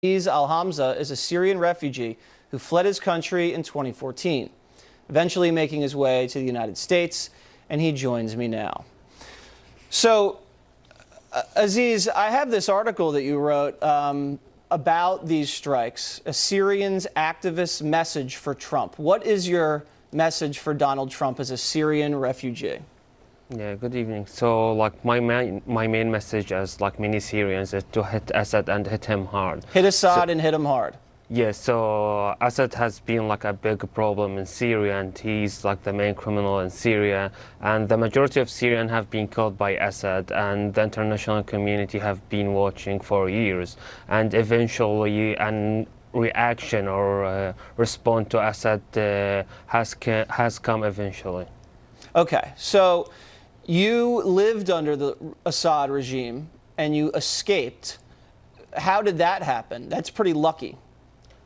Abdalaziz Alhamza is a Syrian refugee who fled his country in 2014, eventually making his way to the United States, and he joins me now. So, Aziz, I have this article that you wrote about these strikes, a Syrian's activist message for Trump. What is your message for Donald Trump as a Syrian refugee? Yeah, good evening. So, my main message, as many Syrians, is to hit Assad and hit him hard. Hit Assad and hit him hard. Yeah, so Assad has been a big problem in Syria, and he's the main criminal in Syria. And the majority of Syrians have been killed by Assad, and the international community have been watching for years. And eventually, an reaction or response to Assad has come eventually. Okay, so you lived under the Assad regime and you escaped. How did that happen? That's pretty lucky.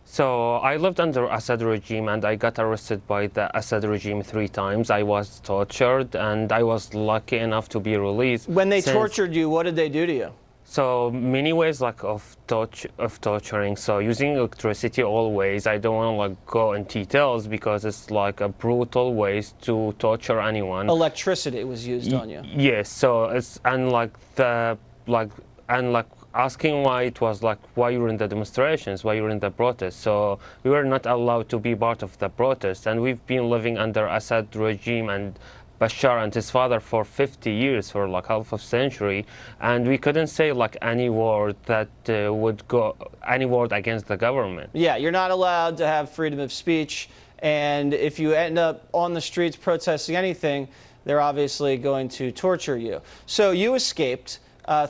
So I lived under Assad regime and I got arrested by the Assad regime 3 times. I was tortured and I was lucky enough to be released. When they tortured you, what did they do to you? So many ways of torturing. So using electricity always. I don't want to go in details because it's a brutal ways to torture anyone. Electricity was used on you. Yes. So it's asking why it was why you were in the demonstrations, why you were in the protests. So we were not allowed to be part of the protests, and we've been living under Assad regime and Bashar and his father for 50 years, for half a century, and we couldn't say any word that would go any word against the government. Yeah, you're not allowed to have freedom of speech, and if you end up on the streets protesting anything, they're obviously going to torture you. So you escaped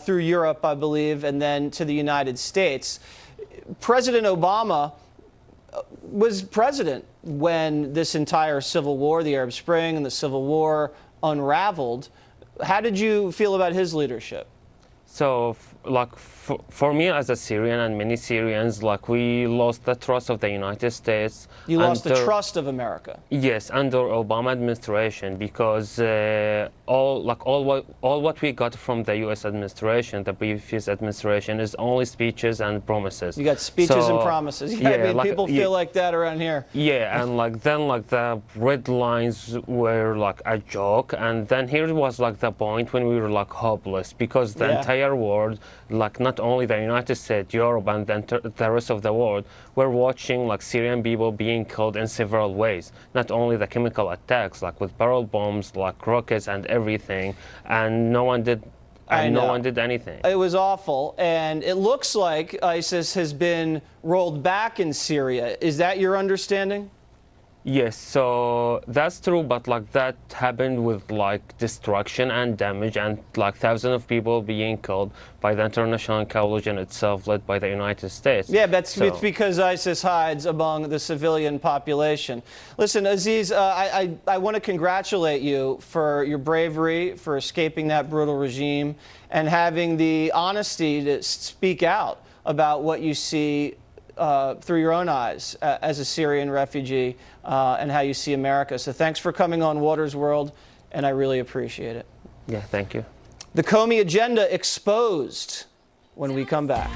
through Europe, I believe, and then to the United States. President Obama was president when this entire civil war, the Arab Spring and the Civil War, unraveled. How did you feel about his leadership? So, for me as a Syrian and many Syrians, we lost the trust of the United States. You lost the trust of America. Yes, under Obama administration, because all what we got from the U.S. administration, the previous administration, is only speeches and promises. You got speeches and promises. Yeah, I mean, people feel like that around here. Yeah, and then the red lines were a joke, and then here was the point when we were hopeless, because the entire world, not only the United States, Europe, and the rest of the world, were watching Syrian people being killed in several ways. Not only the chemical attacks, with barrel bombs, rockets, and everything, and no one did. And no one did anything. It was awful, and it looks like ISIS has been rolled back in Syria. Is that your understanding? Yes, so that's true, but that happened with destruction and damage, and thousands of people being killed by the international coalition itself, led by the United States. Yeah, it's because ISIS hides among the civilian population. Listen, Aziz, I want to congratulate you for your bravery, for escaping that brutal regime, and having the honesty to speak out about what you see through your own eyes as a Syrian refugee and how you see America. So thanks for coming on Water's World, and I really appreciate it. Yeah, thank you. The Comey Agenda exposed when we come back.